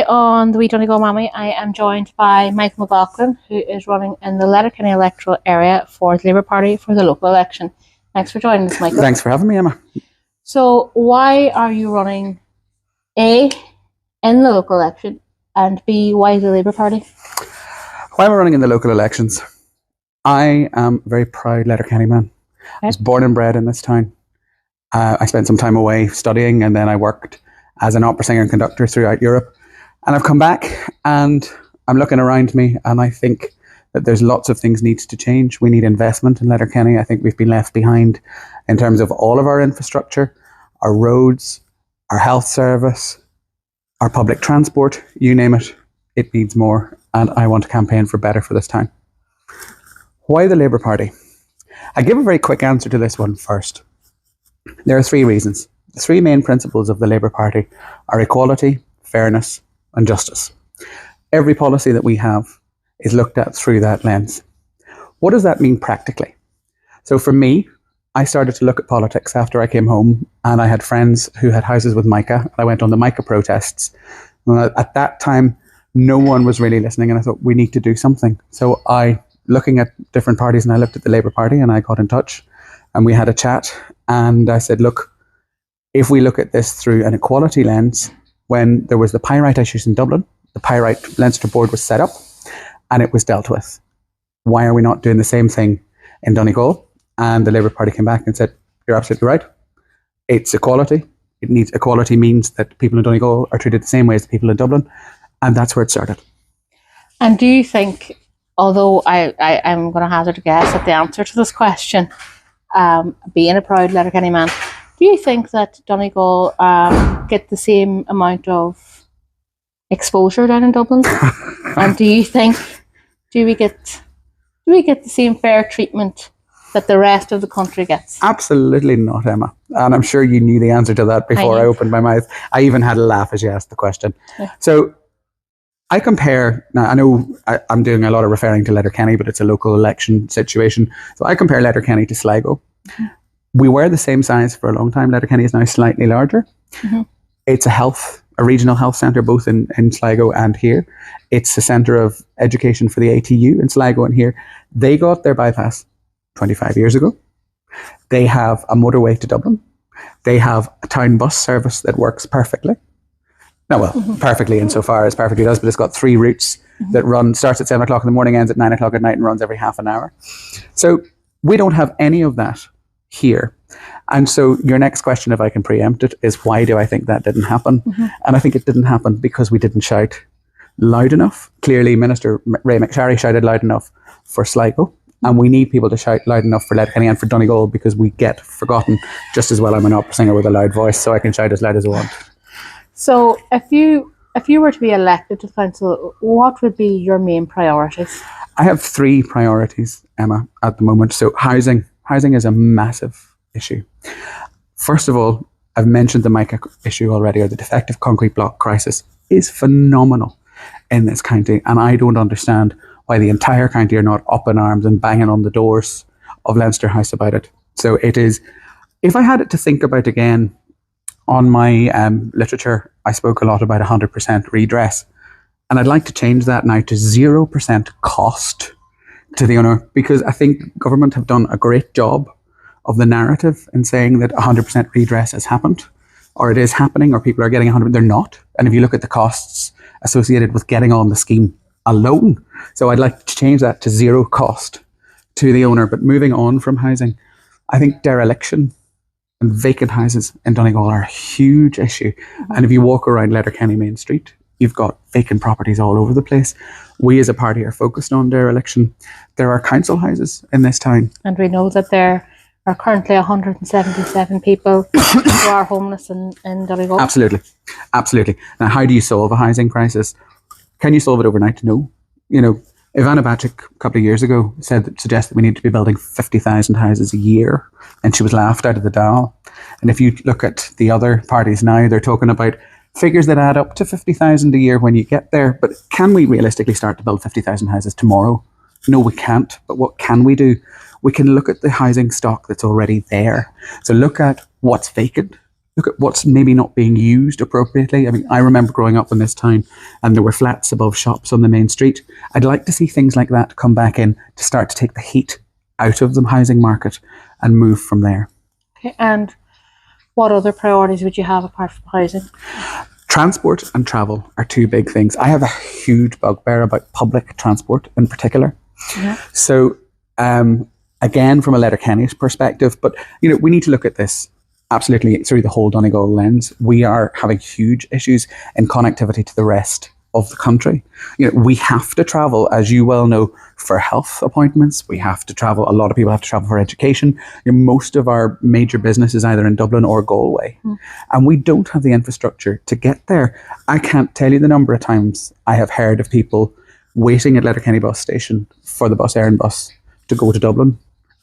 on the Wee Donegal Mammy, I am joined by Michael McLaughlin, who is running in the Letterkenny electoral area for the Labour Party for the local election. Thanks for joining us, Michael. Thanks for having me, Emma. So why are you running, A, in the local election, and B, why the Labour Party? Why am I running in the local elections? I am a very proud Letterkenny man. I was born and bred in this town. I spent some time away studying, and then I worked as an opera singer and conductor throughout Europe. And I've come back and I'm looking around me, and I think that there's lots of things needs to change. We need investment in Letterkenny. I think we've been left behind in terms of all of our infrastructure, our roads, our health service, our public transport, you name it. It needs more, and I want to campaign for better for this town. Why the Labour Party? I give a very quick answer to this one first. There are three reasons. The three main principles of the Labour Party are equality, fairness, and justice. Every policy that we have is looked at through that lens. What does that mean practically? So for me, I started to look at politics after I came home, and I had friends who had houses with mica. I went on the mica protests. And at that time, no one was really listening, and I thought, we need to do something. So looking at different parties, and I looked at the Labour Party, and I got in touch, and we had a chat, and I said, look, if we look at this through an equality lens, when there was the pyrite issues in Dublin, the pyrite Leinster board was set up and it was dealt with. Why are we not doing the same thing in Donegal? And the Labour Party came back and said, you're absolutely right. It's equality. Equality means that people in Donegal are treated the same way as the people in Dublin. And that's where it started. And do you think, although I'm going to hazard a guess at the answer to this question, being a proud Letterkenny man, do you think that Donegal get the same amount of exposure down in Dublin? And do you think do we get the same fair treatment that the rest of the country gets? Absolutely not, Emma. And I'm sure you knew the answer to that before I opened my mouth. I even had a laugh as you asked the question. Yeah. So I compare, now I know I'm doing a lot of referring to Letterkenny, but it's a local election situation. So I compare Letterkenny to Sligo. Mm-hmm. We were the same size for a long time. Letterkenny is now slightly larger. Mm-hmm. It's a regional health centre, both in Sligo and here. It's a centre of education for the ATU in Sligo and here. They got their bypass 25 years ago. They have a motorway to Dublin. They have a town bus service that works perfectly. Now, well, perfectly insofar as perfectly does, but it's got 3 routes that starts at 7 o'clock in the morning, ends at 9 o'clock at night, and runs every half an hour. So we don't have any of that here. And so your next question, if I can preempt it, is why do I think that didn't happen? Mm-hmm. And I think it didn't happen because we didn't shout loud enough. Clearly, Minister Ray McSharry shouted loud enough for Sligo, and we need people to shout loud enough for Letterkenny and for Donegal, because we get forgotten just as well. I'm an opera singer with a loud voice, so I can shout as loud as I want. So if you were to be elected to council, what would be your main priorities? I have 3 priorities, Emma, at the moment. So housing is a massive issue. First of all, I've mentioned the mica issue already, or the defective concrete block crisis is phenomenal in this county, and I don't understand why the entire county are not up in arms and banging on the doors of Leinster House about it. So it is, if I had it to think about again, on my literature, I spoke a lot about 100% redress, and I'd like to change that now to 0% cost to the owner, because I think government have done a great job of the narrative in saying that 100% redress has happened, or it is happening, or people are getting 100%. They're not. And if you look at the costs associated with getting on the scheme alone, so I'd like to change that to 0 cost to the owner. But moving on from housing, I think dereliction and vacant houses in Donegal are a huge issue. And if you walk around Letterkenny Main Street, you've got vacant properties all over the place. We as a party are focused on dereliction. There are council houses in this town. And we know that there are currently 177 people who are homeless in Donegal. Absolutely. Now, how do you solve a housing crisis? Can you solve it overnight? No. You know, Ivana Bacik a couple of years ago suggested we need to be building 50,000 houses a year, and she was laughed out of the Dáil. And if you look at the other parties now, they're talking about figures that add up to 50,000 a year when you get there. But can we realistically start to build 50,000 houses tomorrow? No, we can't. But what can we do? We can look at the housing stock that's already there. So look at what's vacant. look at what's maybe not being used appropriately. I mean, I remember growing up in this town and there were flats above shops on the main street. I'd like to see things like that come back in to start to take the heat out of the housing market and move from there. Okay, and what other priorities would you have apart from housing? Transport and travel are two big things. I have a huge bugbear about public transport in particular. Yeah. So, again, from a Letterkenny's perspective, but we need to look at this absolutely through the whole Donegal lens. We are having huge issues in connectivity to the rest of the country. We have to travel, as you well know, for health appointments. We have to travel. A lot of people have to travel for education. Most of our major business is either in Dublin or Galway. And we don't have the infrastructure to get there. I can't tell you the number of times I have heard of people waiting at Letterkenny bus station for the Bus Éireann bus to go to Dublin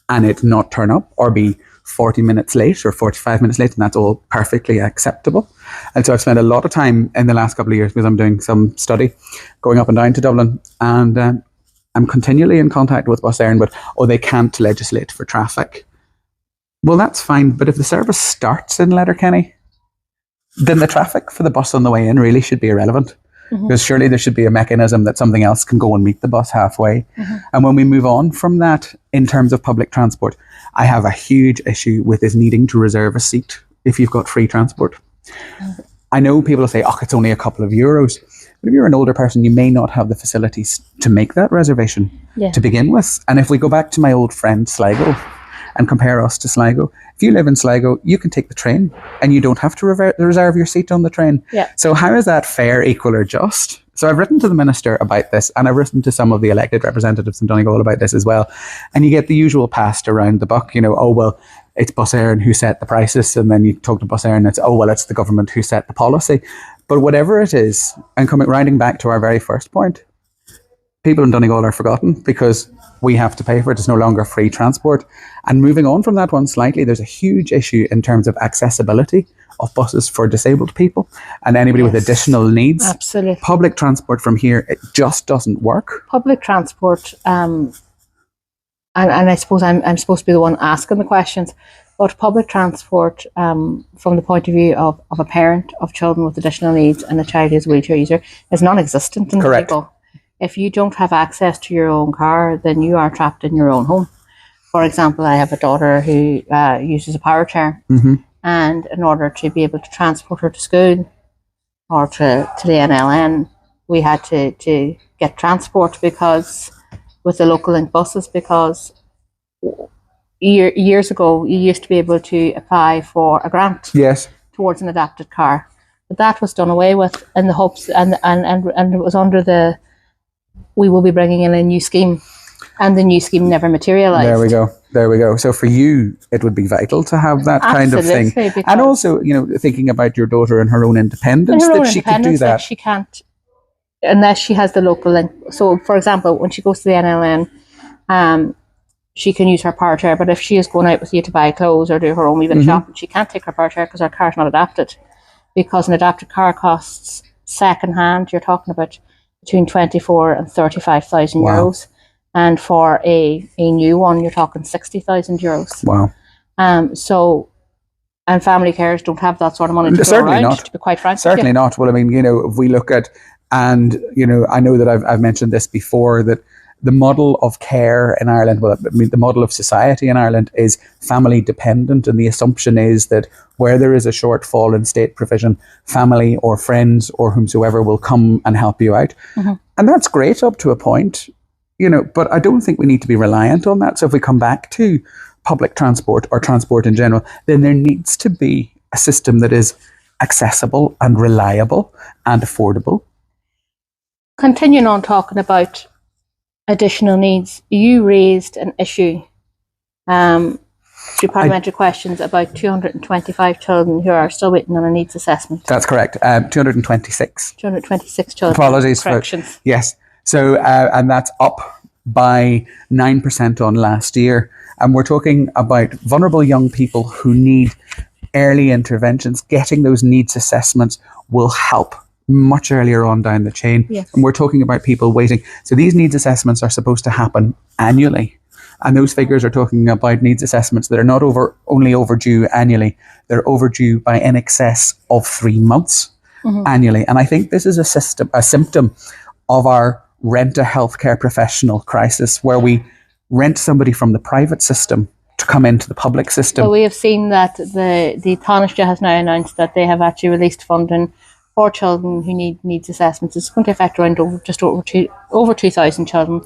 and it not turn up or be 40 minutes late or 45 minutes late, and that's all perfectly acceptable. And so I've spent a lot of time in the last couple of years, because I'm doing some study, going up and down to Dublin, and I'm continually in contact with Bus Éireann, but they can't legislate for traffic. Well, that's fine, but if the service starts in Letterkenny, then the traffic for the bus on the way in really should be irrelevant. Because surely there should be a mechanism that something else can go and meet the bus halfway. And when we move on from that, in terms of public transport, I have a huge issue with is needing to reserve a seat if you've got free transport. I know people say, it's only a couple of euros. But if you're an older person, you may not have the facilities to make that reservation to begin with. And if we go back to my old friend Sligo and compare us to Sligo, if you live in Sligo, you can take the train and you don't have to reserve your seat on the train. So how is that fair, equal or just? So I've written to the minister about this, and I've written to some of the elected representatives in Donegal about this as well. And you get the usual passed around the buck, it's Bus Éireann who set the prices, and then you talk to Bus Éireann, it's the government who set the policy. But whatever it is, and rounding back to our very first point, people in Donegal are forgotten because we have to pay for it. It's no longer free transport. And moving on from that one slightly, there's a huge issue in terms of accessibility of buses for disabled people and anybody with additional needs. Absolutely. Public transport from here, it just doesn't work. Public transport, and I suppose I'm supposed to be the one asking the questions, but public transport, from the point of view of a parent of children with additional needs and a child who's a wheelchair user, is non-existent in Donegal. If you don't have access to your own car, then you are trapped in your own home. For example, I have a daughter who uses a power chair, and in order to be able to transport her to school or to the NLN, we had to get transport because with the local link buses, because years ago you used to be able to apply for a grant towards an adapted car, but that was done away with in the hopes and it was under the we will be bringing in a new scheme, and the new scheme never materialised. There we go. So for you, it would be vital to have that kind of thing. And also, thinking about your daughter and her own independence, she could do that. She can't, unless she has the local link. So, for example, when she goes to the NLN, she can use her power chair, but if she is going out with you to buy clothes or do her own wee bit of shopping, she can't take her power chair because her car's not adapted. Because an adapted car costs second hand, you're talking about between 24 and 35,000 euros. And for a new one, you're talking 60,000 euros. Wow. And family carers don't have that sort of money to throw around, to be quite frank. Certainly not. Well, I mean, if we look at, and, I know that I've mentioned this before, that the model of care in Ireland, the model of society in Ireland is family dependent, and the assumption is that where there is a shortfall in state provision, family or friends or whomsoever will come and help you out. And that's great up to a point, but I don't think we need to be reliant on that. So if we come back to public transport or transport in general, then there needs to be a system that is accessible and reliable and affordable. Continuing on talking about additional needs, you raised an issue through parliamentary questions about 225 children who are still waiting on a needs assessment. That's correct. 226. 226 children. Apologies. Corrections. Yes. So, and that's up by 9% on last year. And we're talking about vulnerable young people who need early interventions. Getting those needs assessments will help much earlier on down the chain. Yes. And we're talking about people waiting. So these needs assessments are supposed to happen annually. And those figures are talking about needs assessments that are not only overdue annually, they're overdue by in excess of 3 months annually. And I think this is a symptom of our rent a healthcare professional crisis, where we rent somebody from the private system to come into the public system. Well, we have seen that the Taoiseach has now announced that they have actually released funding for children who need needs assessments. It's going to affect around over 2,000 children,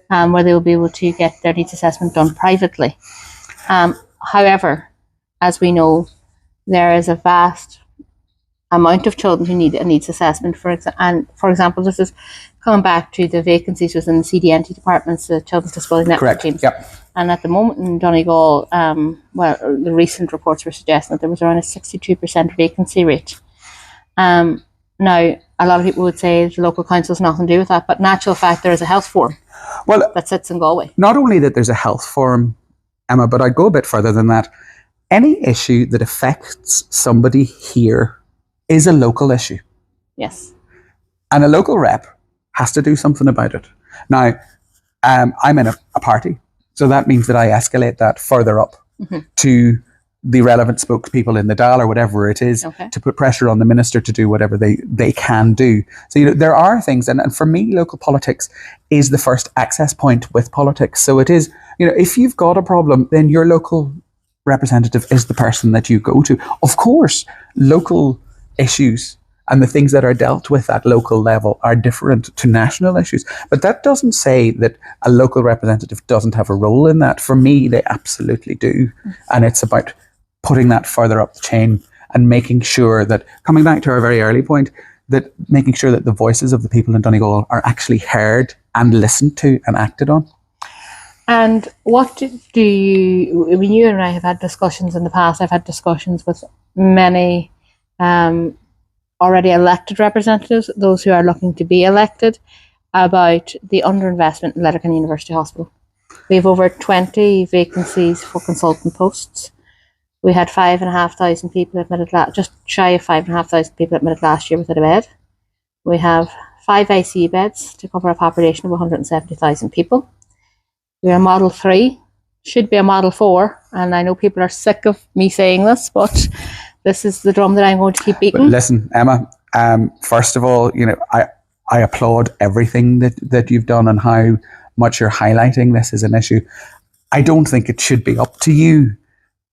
where they will be able to get their needs assessment done privately. However, as we know, there is a vast amount of children who need a needs assessment. For example, this is coming back to the vacancies within the CDNT departments, the Children's Disability Network teams. Yep. And at the moment in Donegal, the recent reports were suggesting that there was around a 62% vacancy rate. Now, a lot of people would say the local council has nothing to do with that, but in actual fact, there is a health forum that sits in Galway. Not only that there's a health forum, Emma, but I'd go a bit further than that. Any issue that affects somebody here is a local issue. Yes. And a local rep has to do something about it. Now, I'm in a party, so that means that I escalate that further up to the relevant spokespeople in the Dáil or whatever it is, to put pressure on the minister to do whatever they can do. So, there are things, and for me, local politics is the first access point with politics. So it is, if you've got a problem, then your local representative is the person that you go to. Of course, local issues and the things that are dealt with at local level are different to national issues. But that doesn't say that a local representative doesn't have a role in that. For me, they absolutely do. And it's about putting that further up the chain and making sure that, coming back to our very early point, that making sure that the voices of the people in Donegal are actually heard and listened to and acted on. And what do you, you and I have had discussions in the past, I've had discussions with many already elected representatives, those who are looking to be elected, about the underinvestment in Letterkenny University Hospital. We have over 20 vacancies for consultant posts. We had 5,500 people admitted, just shy of 5,500 people admitted last year without a bed. We have 5 ICU beds to cover a population of 170,000 people. We are Model 3, should be a Model 4, and I know people are sick of me saying this, but this is the drum that I'm going to keep beating. But listen, Emma, first of all, I applaud everything that you've done and how much you're highlighting this as an issue. I don't think it should be up to you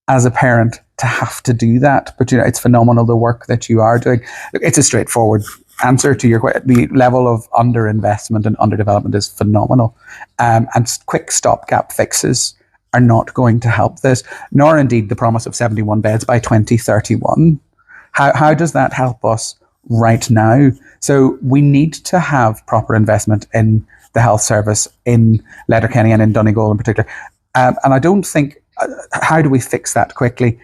as a parent to have to do that, but it's phenomenal the work that you are doing. It's a straightforward answer to your question. The level of underinvestment and underdevelopment is phenomenal, and quick stopgap fixes are not going to help this, nor indeed the promise of 71 beds by 2031. How does that help us right now? So we need to have proper investment in the health service in Letterkenny and in Donegal in particular. And I don't think, how do we fix that quickly?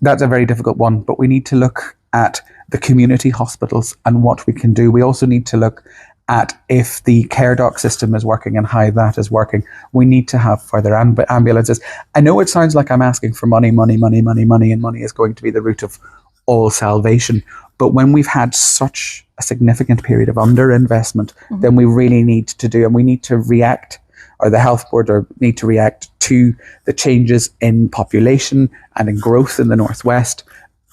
That's a very difficult one, but we need to look at the community hospitals and what we can do. We also need to look at if the care doc system is working and how that is working. We need to have further ambulances. I know it sounds like I'm asking for money, and money is going to be the root of all salvation. But when we've had such a significant period of underinvestment, then we really need to do, and we need to react, or the health board need to react to the changes in population and in growth in the northwest,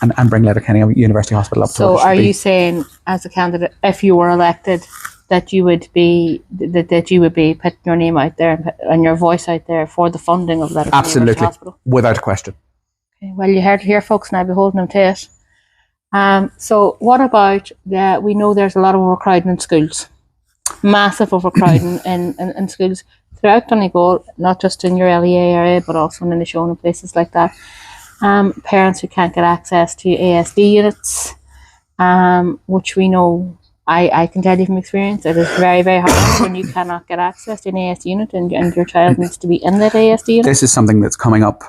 and bring Letterkenny University Hospital up to what it should be. So are you saying, as a candidate, if you were elected, that you would be putting your name out there and your voice out there for the funding of Letterkenny University Hospital? Absolutely, without a question. Okay, well, you heard it here, folks, and I'll be holding them to it. So what about we know there's a lot of overcrowding in schools, massive overcrowding in schools throughout Donegal, not just in your LEA area, but also in Inishowen and places like that. Parents who can't get access to ASD units, which we know, I can tell you from experience, it is very, very hard when you cannot get access to an ASD unit and your child needs to be in that ASD unit. This is something that's coming up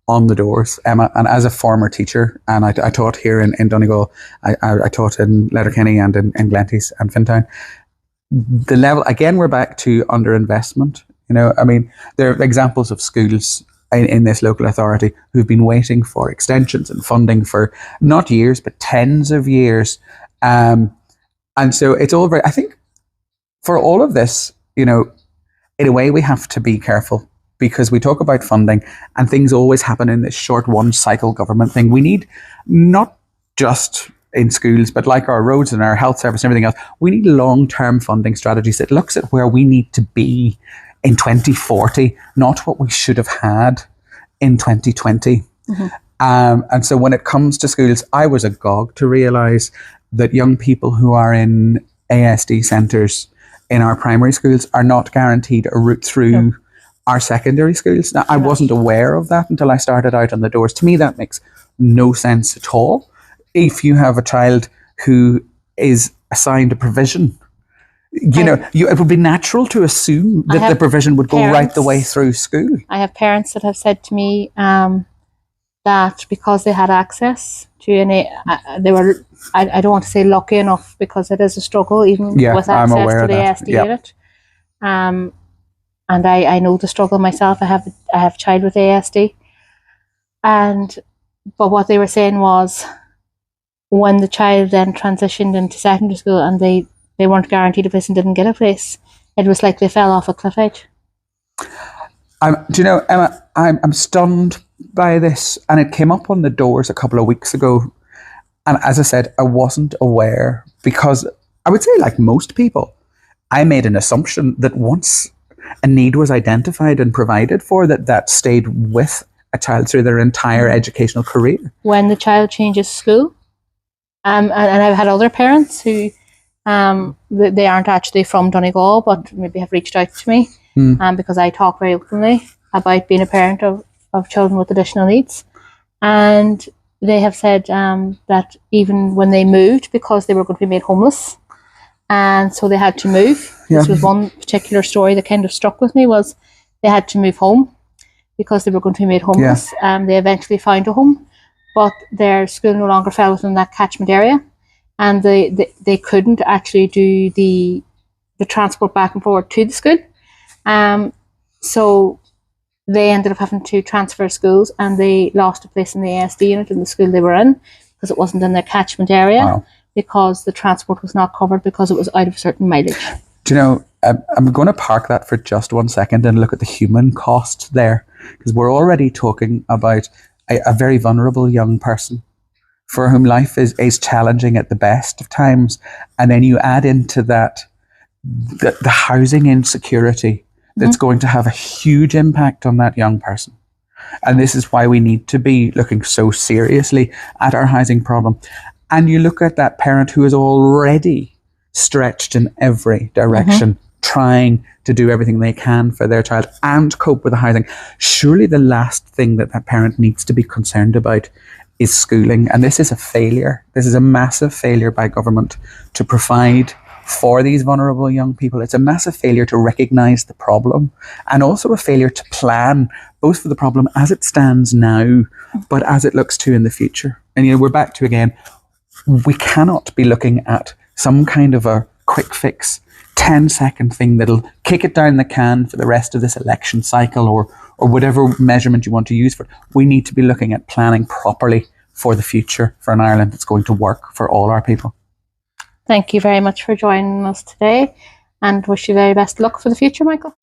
on the doors, Emma, and as a former teacher, and I taught here in Donegal, I taught in Letterkenny and in Glenties and Fintown. The level, again, we're back to underinvestment. There are examples of schools in this local authority who've been waiting for extensions and funding for not years, but tens of years. And so it's all very, I think for all of this, in a way we have to be careful because we talk about funding and things always happen in this short one cycle government thing. We need, not just in schools, but like our roads and our health service and everything else, we need long-term funding strategies that looks at where we need to be in 2040, not what we should have had in 2020. And so when it comes to schools, I was agog to realise that young people who are in ASD centres in our primary schools are not guaranteed a route through our secondary schools. Now, I wasn't aware of that until I started out on the doors. To me, that makes no sense at all. If you have a child who is assigned a provision, it would be natural to assume that the provision would go right the way through school. I have parents that have said to me that because they had access to they were, I don't want to say lucky enough, because it is a struggle even with access to the ASD unit. And I know the struggle myself. I have a child with ASD, but what they were saying was, when the child then transitioned into secondary school and they weren't guaranteed a place and didn't get a place, it was like they fell off a cliff edge. Do you know, Emma, I'm stunned by this, and it came up on the doors a couple of weeks ago. And as I said, I wasn't aware, because I would say, like most people, I made an assumption that once a need was identified and provided for, that stayed with a child through their entire educational career. When the child changes school, and I've had other parents who, they aren't actually from Donegal, but maybe have reached out to me, because I talk very openly about being a parent of children with additional needs. And they have said that even when they moved, because they were going to be made homeless, and so they had to move. This was one particular story that kind of struck with me, was they had to move home because they were going to be made homeless. They eventually found a home, but their school no longer fell within that catchment area, and they couldn't actually do the transport back and forward to the school. So they ended up having to transfer schools, and they lost a place in the ASD unit in the school they were in, because it wasn't in their catchment area, because the transport was not covered because it was out of a certain mileage. Do you know, I'm going to park that for just 1 second and look at the human cost there, because we're already talking about a very vulnerable young person for whom life is challenging at the best of times. And then you add into that the housing insecurity that's going to have a huge impact on that young person. And this is why we need to be looking so seriously at our housing problem. And you look at that parent who is already stretched in every direction, trying to do everything they can for their child and cope with the housing. Surely the last thing that parent needs to be concerned about is schooling. And this is a failure. This is a massive failure by government to provide for these vulnerable young people. It's a massive failure to recognise the problem, and also a failure to plan both for the problem as it stands now, but as it looks to in the future. And we're back to, again, we cannot be looking at some kind of a quick fix 10-second thing that'll kick it down the can for the rest of this election cycle, or whatever measurement you want to use for it. We need to be looking at planning properly for the future, for an Ireland that's going to work for all our people. Thank you very much for joining us today, and wish you very best luck for the future, Michael.